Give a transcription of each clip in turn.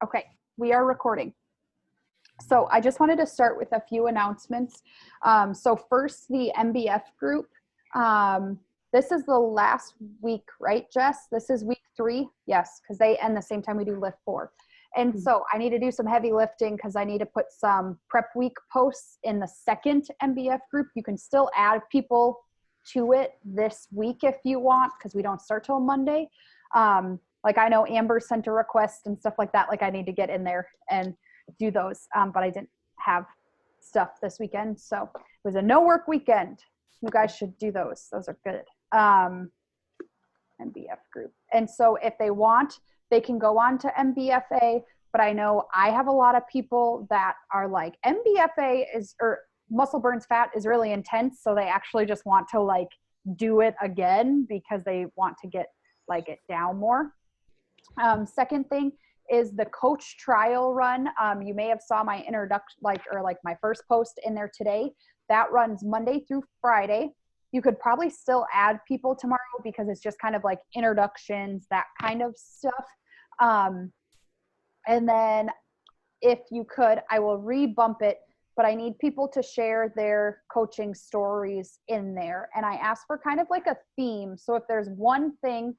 Okay, we are recording. So I just wanted to start with a few announcements. So first, the MBF group. This is the last week, right, Jess? This is week 3? Yes, because they end the same time we do lift 4. And so I need to do some heavy lifting because I need to put some prep week posts in the second MBF group. You can still add people to it this week if you want, because we don't start till Monday. Like I know Amber sent a request and stuff like that. Like I need to get in there and do those. But I didn't have stuff this weekend. So it was a no work weekend. You guys should do those. Those are good. MBF group. And so if they want, they can go on to MBFA, but I know I have a lot of people that are like MBFA or muscle burns fat is really intense. So they actually just want to like do it again because they want to get like it down more. Second thing is the coach trial run. You may have saw my introduction, like my first post in there today. That runs Monday through Friday. You could probably still add people tomorrow because it's just kind of like introductions, that kind of stuff. And then if you could, I will rebump it, but I need people to share their coaching stories in there. And I asked for kind of like a theme. So if there's one thing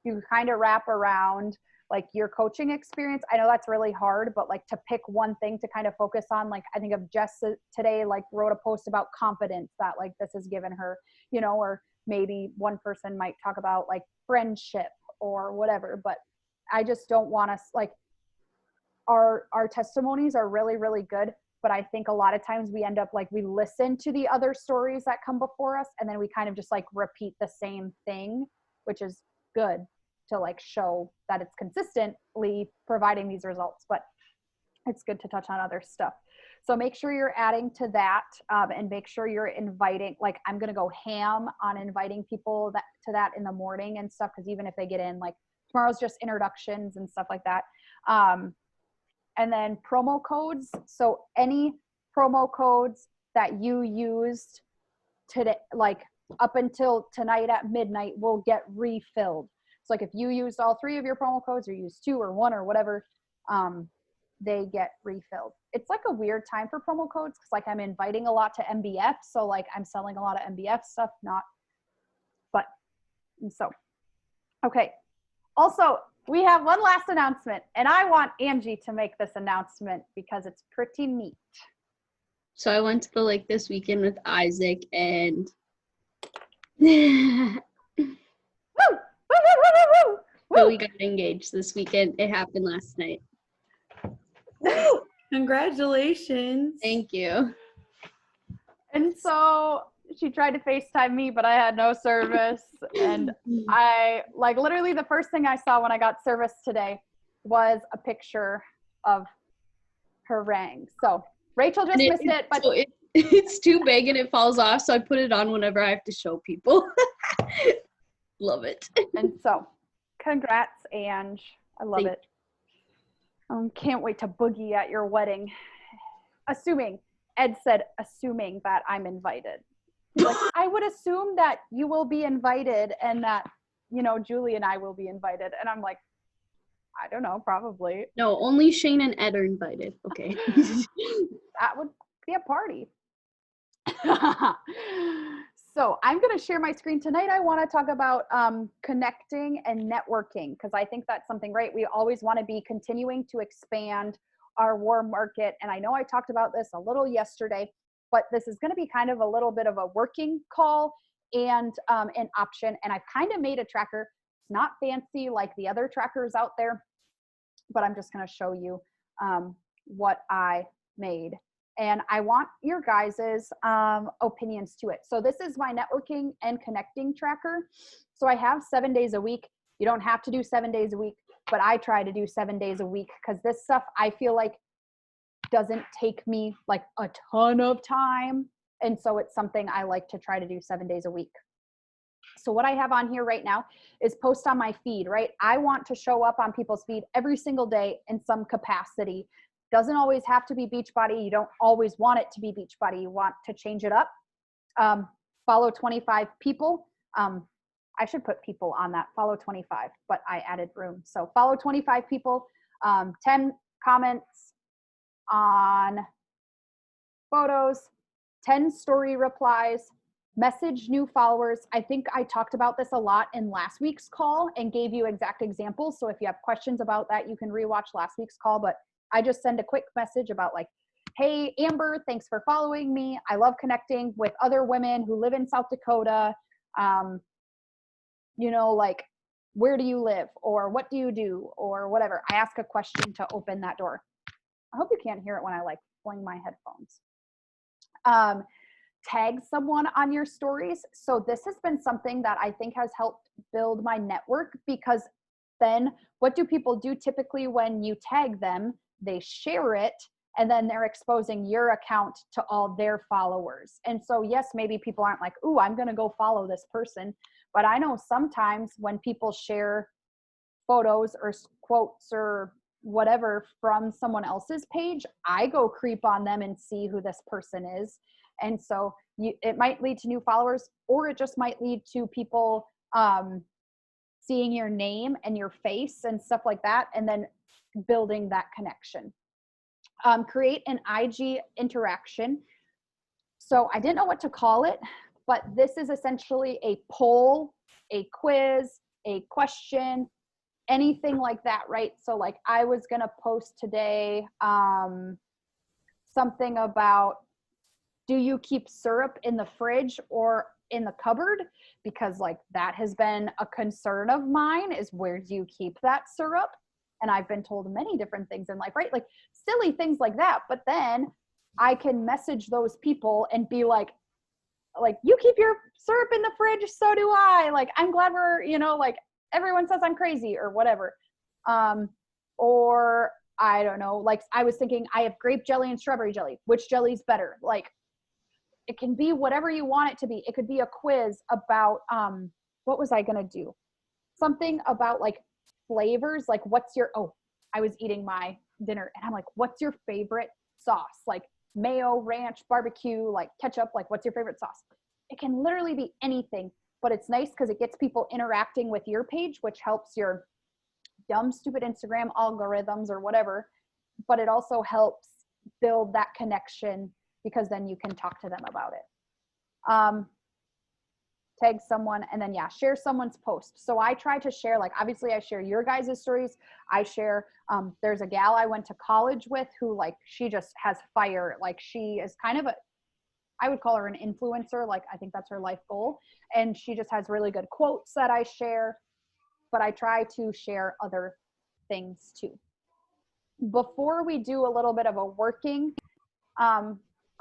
you kind of wrap around like your coaching experience, I know that's really hard, but like to pick one thing to kind of focus on, like I think of Jess today, like wrote a post about confidence that like this has given her, you know, or maybe one person might talk about like friendship or whatever, but I just don't want us like our testimonies are really, really good. But I think a lot of times we end up like we listen to the other stories that come before us and then we kind of just like repeat the same thing, which is good to like show that it's consistently providing these results, but it's good to touch on other stuff. So make sure you're adding to that and make sure you're inviting, like I'm going to go ham on inviting people to that in the morning and stuff. Cause even if they get in, like tomorrow's just introductions and stuff like that. And then promo codes. So any promo codes that you used today, like up until tonight at midnight, will get refilled. So like if you used all 3 of your promo codes or used 2 or 1 or whatever, they get refilled. It's like a weird time for promo codes because like I'm inviting a lot to MBF. So like I'm selling a lot of MBF stuff, so, okay. Also, we have one last announcement and I want Angie to make this announcement because it's pretty neat. So I went to the lake this weekend with Isaac and so we got engaged this weekend. It happened last night. Congratulations. Thank you. And so she tried to FaceTime me, but I had no service. And I like literally the first thing I saw when I got service today was a picture of her ring. So Rachel just missed it, but so it's too big and it falls off. So I put it on whenever I have to show people. Love it. And so congrats, Ange. I love it. Can't wait to boogie at your wedding. Ed said, assuming that I'm invited. Like, I would assume that you will be invited and that, you know, Julie and I will be invited. And I'm like, I don't know, probably. No, only Shane and Ed are invited. Okay. That would be a party. So I'm going to share my screen tonight. I want to talk about connecting and networking because I think that's something great. We always want to be continuing to expand our warm market. And I know I talked about this a little yesterday, but this is going to be kind of a little bit of a working call and an option. And I've kind of made a tracker. It's not fancy like the other trackers out there, but I'm just going to show you what I made. And I want your guys's opinions to it. So this is my networking and connecting tracker. So I have 7 days a week. You don't have to do 7 days a week, but I try to do 7 days a week because this stuff I feel like doesn't take me like a ton of time. And so it's something I like to try to do 7 days a week. So what I have on here right now is post on my feed, right? I want to show up on people's feed every single day in some capacity. Doesn't always have to be Beachbody. You don't always want it to be Beachbody. You want to change it up. Follow 25 people. I should put people on that. Follow 25, but I added room. So follow 25 people 10 comments on photos, 10 story replies, message new followers. I think I talked about this a lot in last week's call and gave you exact examples. So if you have questions about that, you can rewatch last week's call. But I just send a quick message about like, hey, Amber, thanks for following me. I love connecting with other women who live in South Dakota. You know, like, where do you live? Or what do you do? Or whatever. I ask a question to open that door. I hope you can't hear it when I like fling my headphones. Tag someone on your stories. So this has been something that I think has helped build my network, because then what do people do typically when you tag them? They share it, and then they're exposing your account to all their followers. And so yes, maybe people aren't like, ooh, I'm going to go follow this person. But I know sometimes when people share photos or quotes or whatever from someone else's page, I go creep on them and see who this person is. And so it might lead to new followers, or it just might lead to people seeing your name and your face and stuff like that, and then building that connection. Create an IG interaction. So I didn't know what to call it, but this is essentially a poll, a quiz, a question, anything like that, right? So like I was going to post today something about, do you keep syrup in the fridge or in the cupboard? Because like that has been a concern of mine, is where do you keep that syrup? And I've been told many different things in life, right? Like silly things like that. But then I can message those people and be like, you keep your syrup in the fridge, so do I. Like, I'm glad we're, you know, like everyone says I'm crazy or whatever. Or I don't know, like I was thinking I have grape jelly and strawberry jelly. Which jelly's better? Like, it can be whatever you want it to be. It could be a quiz about, what was I going to do? Something about like flavors. Like I was eating my dinner and I'm like, what's your favorite sauce? Like mayo, ranch, barbecue, like ketchup, like what's your favorite sauce? It can literally be anything, but it's nice because it gets people interacting with your page, which helps your dumb, stupid Instagram algorithms or whatever. But it also helps build that connection, because then you can talk to them about it. Tag someone, and then share someone's post. So I try to share, like obviously I share your guys' stories. I share, there's a gal I went to college with who like, she just has fire. Like she is kind of I would call her an influencer. Like I think that's her life goal. And she just has really good quotes that I share, but I try to share other things too. Before we do a little bit of a working,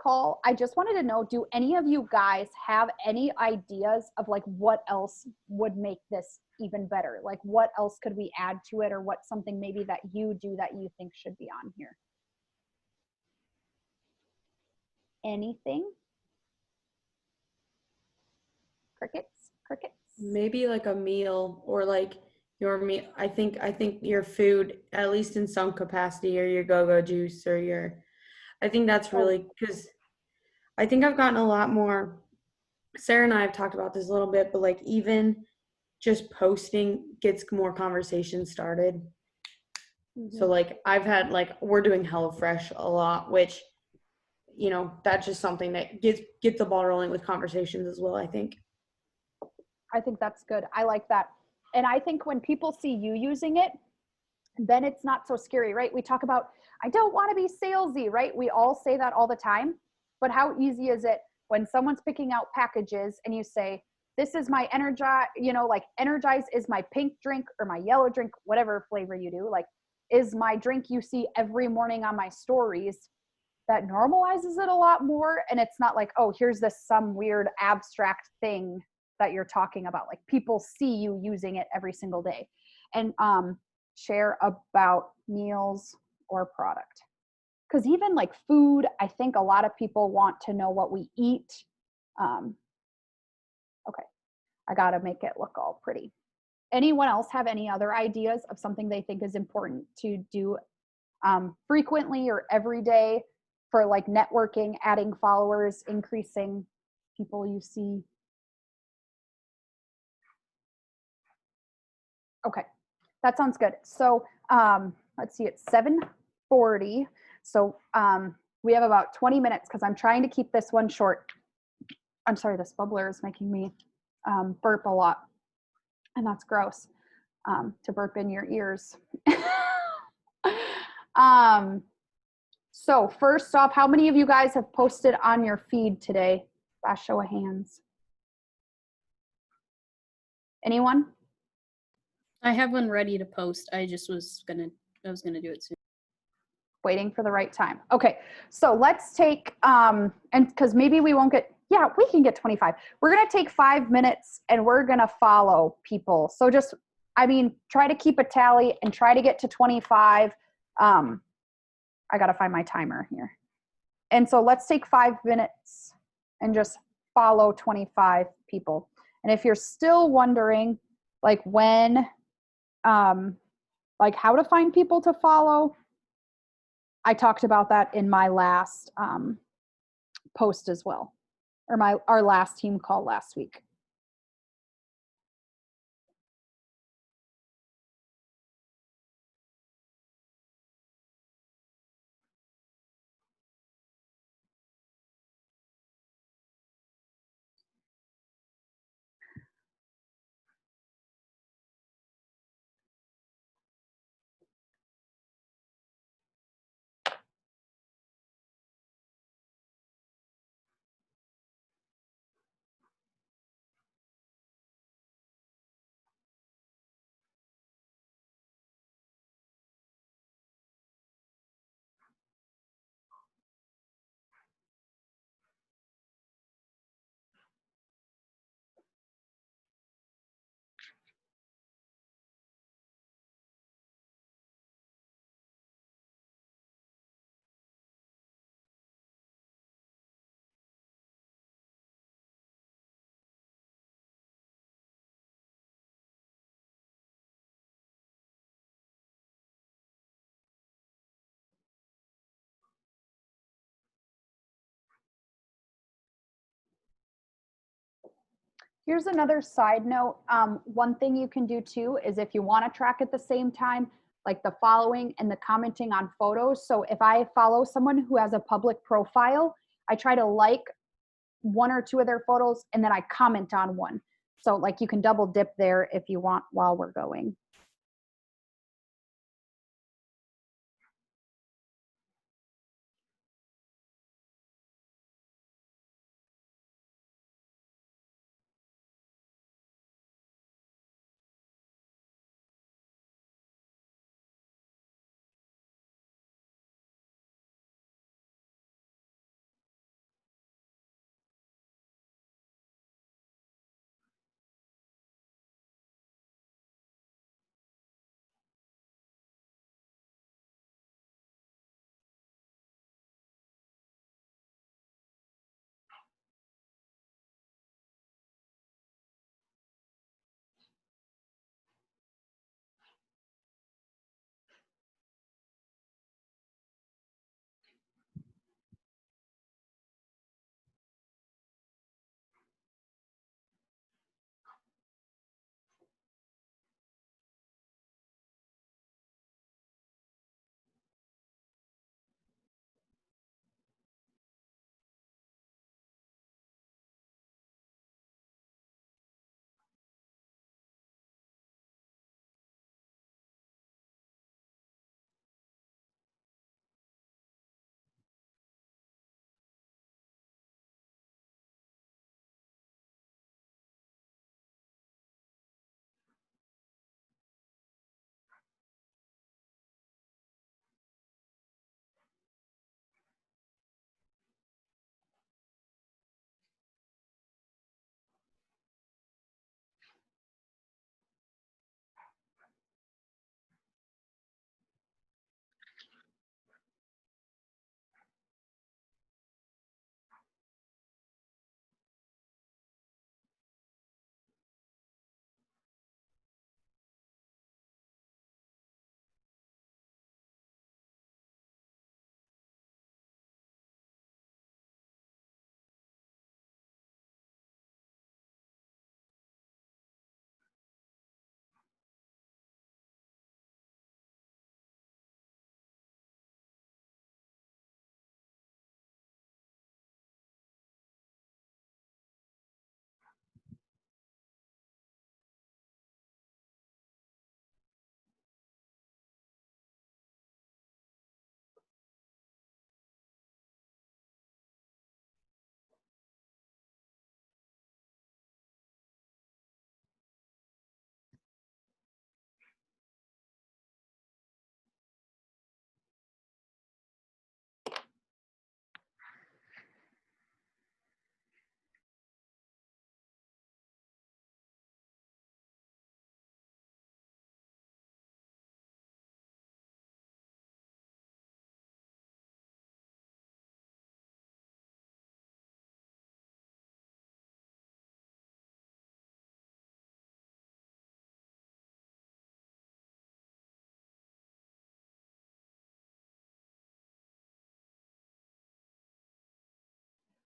call, I just wanted to know, do any of you guys have any ideas of like what else would make this even better? Like what else could we add to it, or what's something maybe that you do that you think should be on here? Anything? Crickets. Maybe like a meal, or like your meal. I think your food, at least in some capacity, or your go-go juice, or I think that's really, because I think I've gotten a lot more. Sarah and I have talked about this a little bit, but like even just posting gets more conversation started. Mm-hmm. So like I've had, like, we're doing HelloFresh a lot, which, you know, that's just something that gets the ball rolling with conversations as well, I think. I think that's good. I like that. And I think when people see you using it, then it's not so scary, right? We talk about, I don't want to be salesy, right? We all say that all the time. But how easy is it when someone's picking out packages and you say, this is my Energize, you know, like Energize is my pink drink or my yellow drink, whatever flavor you do, like is my drink you see every morning on my stories. That normalizes it a lot more. And it's not like, oh, here's this some weird abstract thing that you're talking about. Like people see you using it every single day. And share about meals or product. Because even like food, I think a lot of people want to know what we eat. Okay, I gotta make it look all pretty. Anyone else have any other ideas of something they think is important to do frequently or every day for like networking, adding followers, increasing people you see? Okay, that sounds good. So let's see, it's 7:40. So we have about 20 minutes because I'm trying to keep this one short. I'm sorry, this bubbler is making me burp a lot. And that's gross, to burp in your ears. So first off, how many of you guys have posted on your feed today? Last show of hands. Anyone? I have one ready to post. I was gonna do it soon. Waiting for the right time. Okay, so let's take, and because maybe we won't get, yeah, we can get 25. We're gonna take 5 minutes and we're gonna follow people. So just, I mean, try to keep a tally and try to get to 25. I gotta find my timer here. And so let's take 5 minutes and just follow 25 people. And if you're still wondering, like when, like how to find people to follow, I talked about that in my last post as well, or our last team call last week. Here's another side note. One thing you can do too is if you want to track at the same time, like the following and the commenting on photos. So if I follow someone who has a public profile, I try to like 1 or 2 of their photos and then I comment on one. So like you can double dip there if you want while we're going.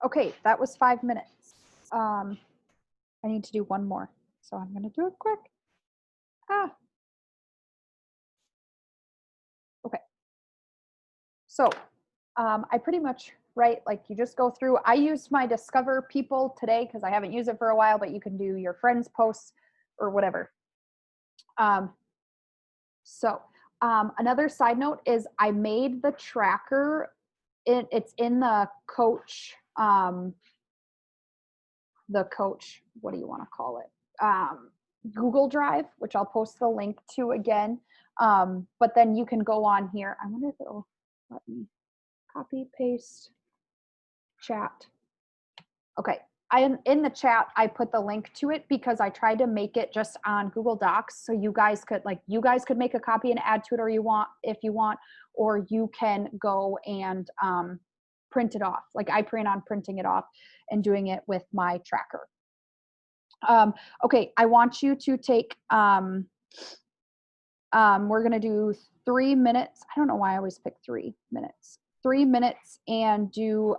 Okay, that was 5 minutes. I need to do one more, so I'm gonna do it quick. Okay. So I pretty much write, like, you just go through. I used my Discover People today because I haven't used it for a while, but you can do your friends' posts or whatever. Another side note is I made the tracker. It's in the coach, what do you want to call it? Google Drive, which I'll post the link to again. But then you can go on here. I wonder if it'll let me copy, paste, chat. Okay. In the chat, I put the link to it because I tried to make it just on Google Docs. So you guys could make a copy and add to it, or if you want, or you can go and print it off. Like I plan on printing it off and doing it with my tracker. Okay. I want you to take, we're going to do 3 minutes. I don't know why I always pick 3 minutes. 3 minutes and do,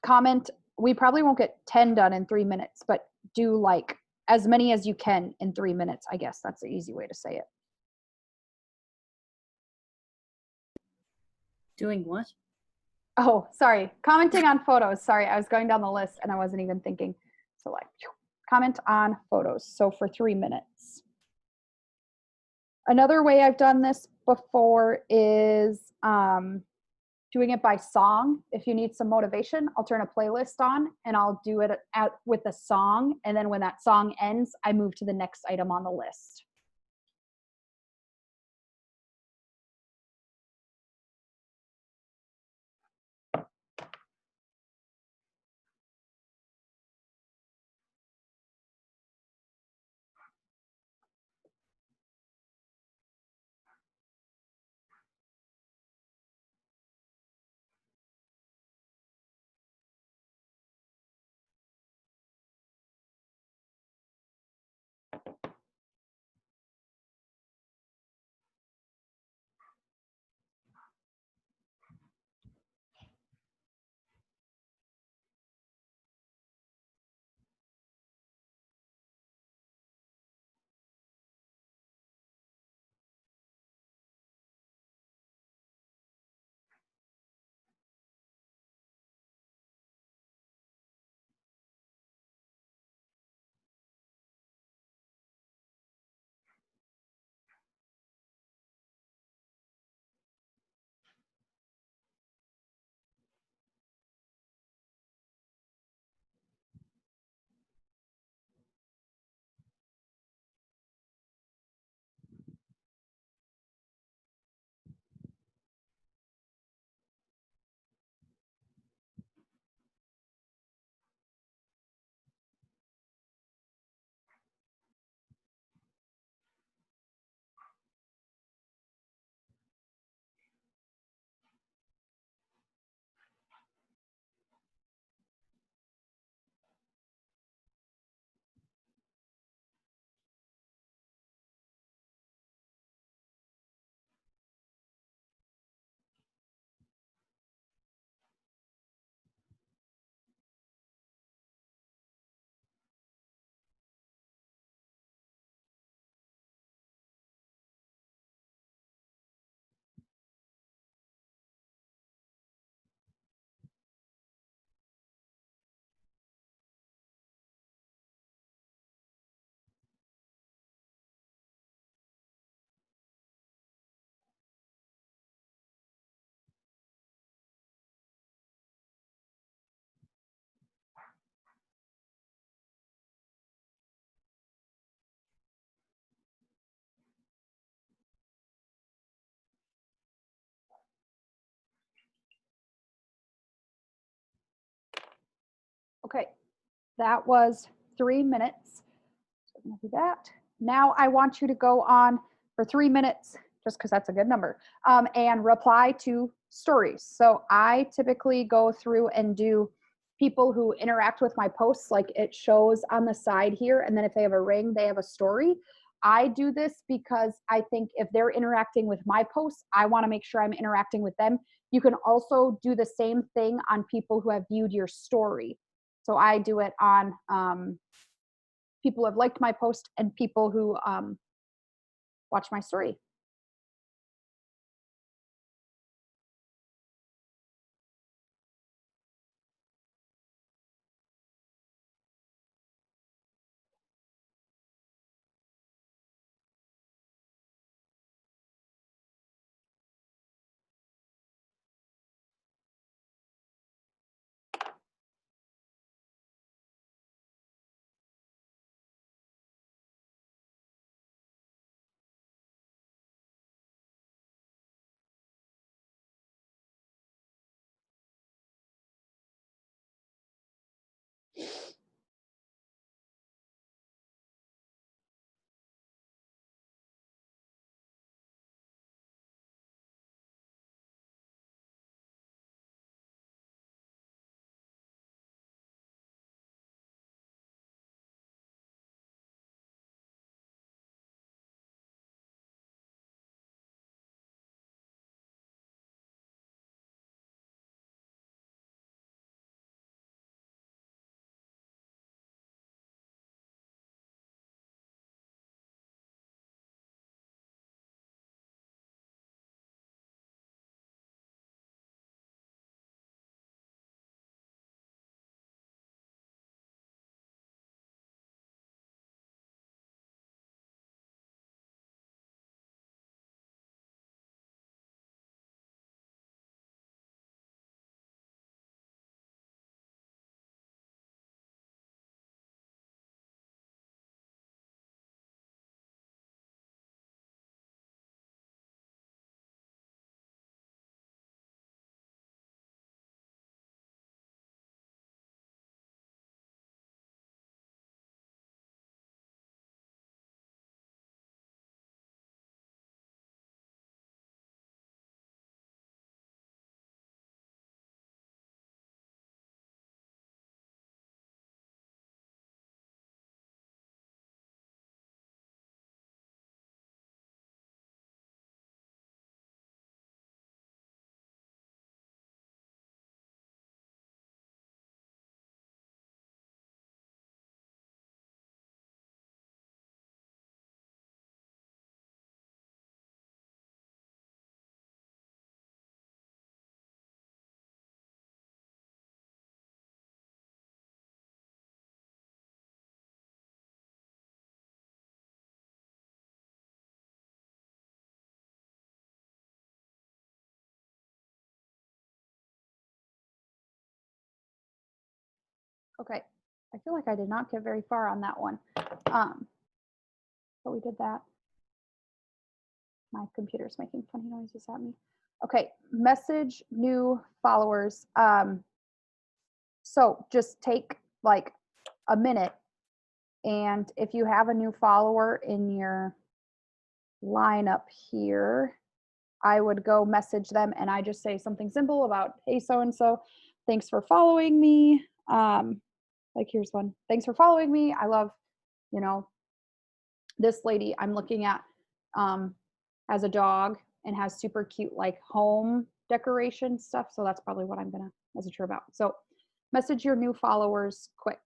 comment. We probably won't get 10 done in 3 minutes, but do like as many as you can in 3 minutes. I guess that's the easy way to say it. Doing what? Oh, sorry. Commenting on photos. Sorry, I was going down the list and I wasn't even thinking. So like comment on photos. So for 3 minutes. Another way I've done this before is doing it by song. If you need some motivation, I'll turn a playlist on and I'll do it with a song. And then when that song ends, I move to the next item on the list. Okay, that was 3 minutes. So I'm gonna do that. Now I want you to go on for 3 minutes, just because that's a good number, and reply to stories. So I typically go through and do people who interact with my posts, like it shows on the side here, and then if they have a ring, they have a story. I do this because I think if they're interacting with my posts, I want to make sure I'm interacting with them. You can also do the same thing on people who have viewed your story. So I do it on people who have liked my post and people who watch my story. Okay, I feel like I did not get very far on that one. But we did that. My computer's making funny noises at me. Okay, message new followers. So just take like a minute, and if you have a new follower in your lineup here, I would go message them and I just say something simple about, hey, so and so, thanks for following me. Like here's one. Thanks for following me. I love, you know, this lady I'm looking at has a dog and has super cute like home decoration stuff. So that's probably what I'm gonna message her about. So message your new followers quick.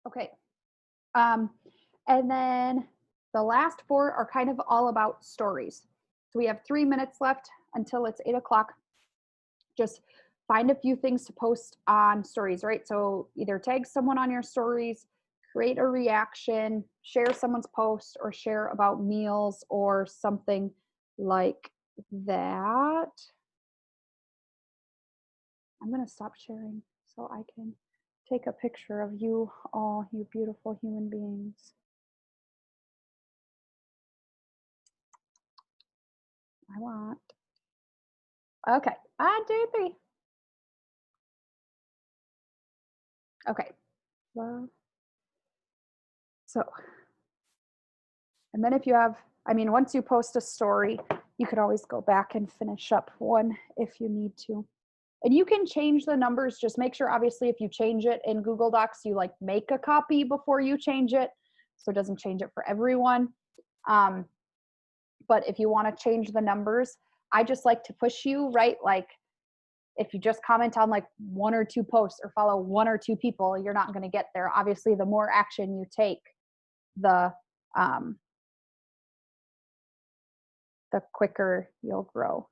Okay. And then the last 4 are kind of all about stories. So we have 3 minutes left until it's 8 o'clock. Just find a few things to post on stories, right? So either tag someone on your stories, create a reaction, share someone's post, or share about meals or something like that. I'm going to stop sharing so I can take a picture of you all, you beautiful human beings. I want. Okay, 1, 2, 3. Okay. Well, so, and then if you have, I mean, once you post a story, you could always go back and finish up one if you need to. And you can change the numbers. Just make sure, obviously, if you change it in Google Docs, you like make a copy before you change it, so it doesn't change it for everyone. But if you want to change the numbers, I just like to push you, right? Like if you just comment on like 1 or 2 posts or follow 1 or 2 people, you're not going to get there. Obviously, the more action you take, the quicker you'll grow.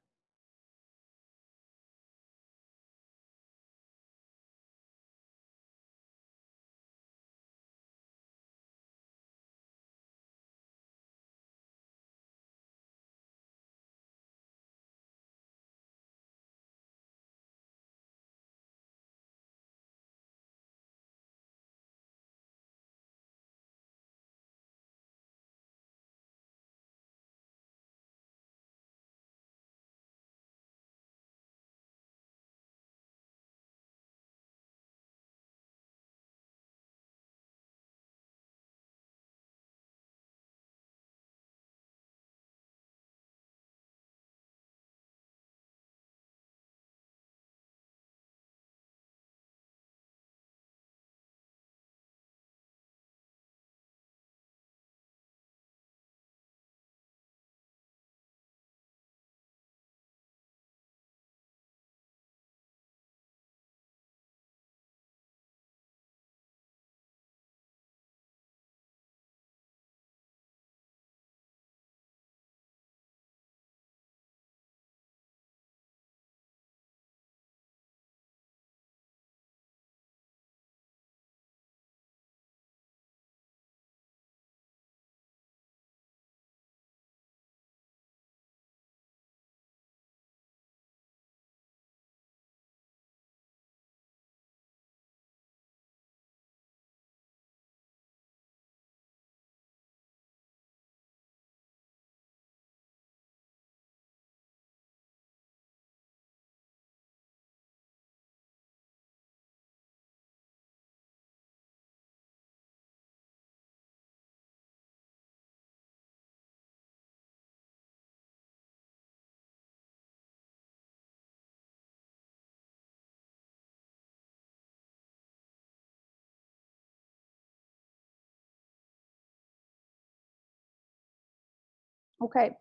Okay.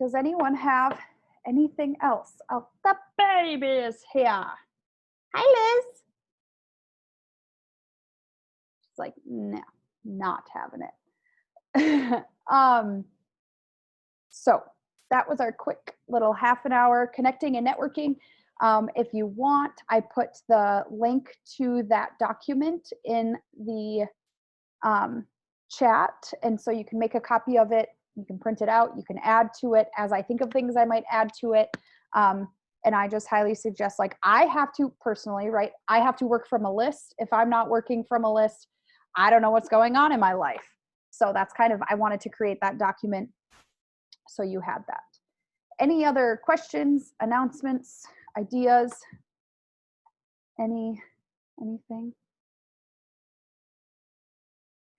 Does anyone have anything else? Oh, the baby is here. Hi, Liz. She's like, no, not having it. So that was our quick little half an hour connecting and networking. If you want, I put the link to that document in the chat. And so you can make a copy of it. You can print it out. You can add to it as I think of things I might add to it. And I just highly suggest, like, I have to personally, right? I have to work from a list. If I'm not working from a list, I don't know what's going on in my life. So that's kind of, I wanted to create that document so you had that. Any other questions, announcements, ideas, anything?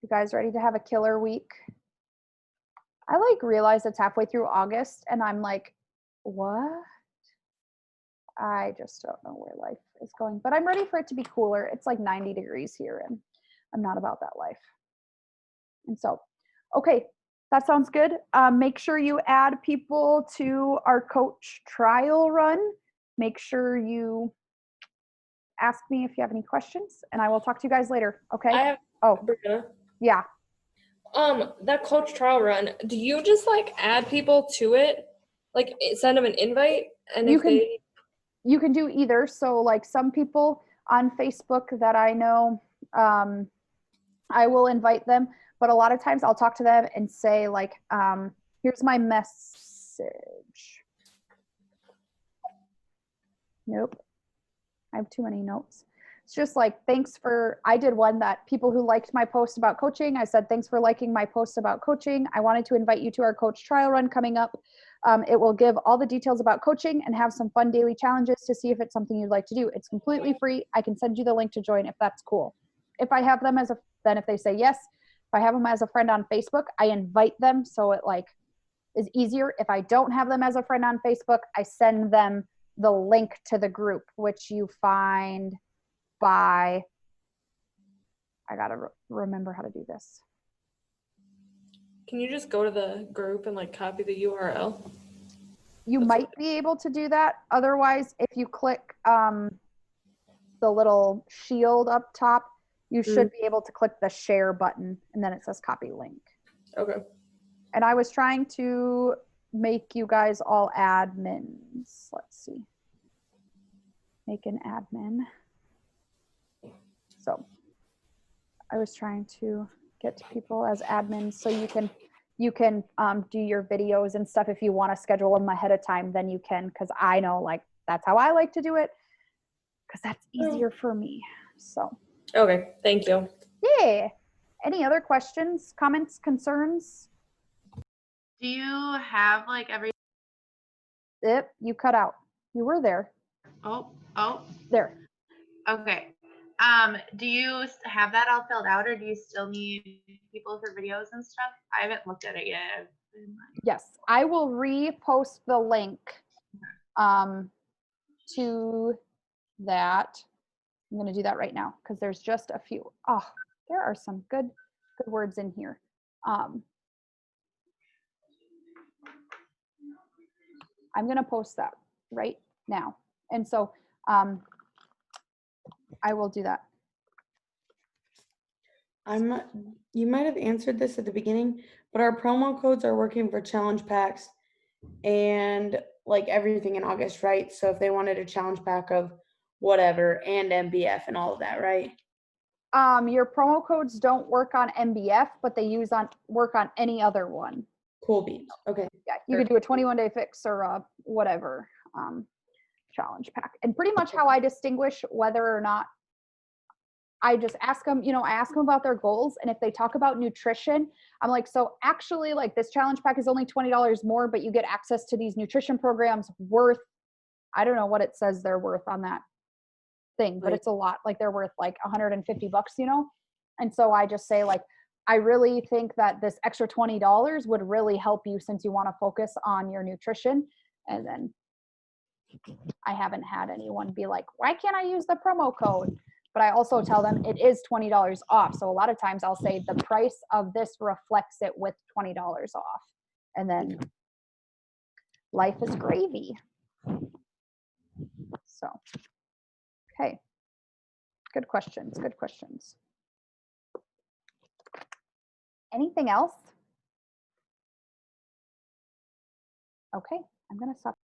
You guys ready to have a killer week? I like realize it's halfway through August and I'm like, what? I just don't know where life is going, but I'm ready for it to be cooler. It's like 90 degrees here and I'm not about that life. And so, okay, that sounds good. Make sure you add people to our coach trial run. Make sure you ask me if you have any questions, and I will talk to you guys later. Okay? I have Oh, Brianna. yeah. That coach trial run, do you just like add people to it? Like send them an invite and You if can- they You can do either. So like some people on Facebook that I know, I will invite them, but a lot of times I'll talk to them and say like, here's my message. Nope. I have too many notes. It's just like, I did one that people who liked my post about coaching, I said, thanks for liking my post about coaching. I wanted to invite you to our coach trial run coming up. It will give all the details about coaching and have some fun daily challenges to see if it's something you'd like to do. It's completely free. I can send you the link to join if that's cool. If I have them then if they say yes, if I have them as a friend on Facebook, I invite them. So it like is easier. If I don't have them as a friend on Facebook, I send them the link to the group, which you find by, I gotta remember how to do this. can you just go to the group and like copy the URL? You That's might be able to do that. Otherwise, if you click the little shield up top, you should be able to click the share button and then it says copy link. Okay. And I was trying to make you guys all admins. Let's see. Make an admin. So I was trying to get people as admins so you can do your videos and stuff. If you want to schedule them ahead of time, then you can, because I know like that's how I like to do it, because that's easier for me. So Okay, thank you. yeah. Any other questions, comments, concerns? Do you have like every? Yep, you cut out. You were there. Oh, There. okay. Do you have that all filled out, or do you still need people for videos and stuff? I haven't looked at it yet. I've been, like, Yes, I will repost the link to that. I'm going to do that right now because there's just a few. Oh, there are some good words in here. I'm going to post that right now. And so I will do that. You might have answered this at the beginning, but our promo codes are working for challenge packs and like everything in August, right? So if they wanted a challenge pack of whatever and MBF and all of that, right? Your promo codes don't work on MBF, but they work on any other one. Cool beans. Okay. Yeah, you could do a 21-day fix or a whatever challenge pack. And pretty much how I distinguish whether or not, I just ask them, I ask them about their goals. And if they talk about nutrition, I'm like, so actually like this challenge pack is only $20 more, but you get access to these nutrition programs worth, I don't know what it says they're worth on that thing, but it's a lot. Like they're worth like $150, And so I just say like, I really think that this extra $20 would really help you since you want to focus on your nutrition. And then I haven't had anyone be like, why can't I use the promo code? But I also tell them it is $20 off. So a lot of times I'll say the price of this reflects it with $20 off. And then life is gravy. So, okay. Good questions. Good questions. Anything else? Okay, I'm going to stop.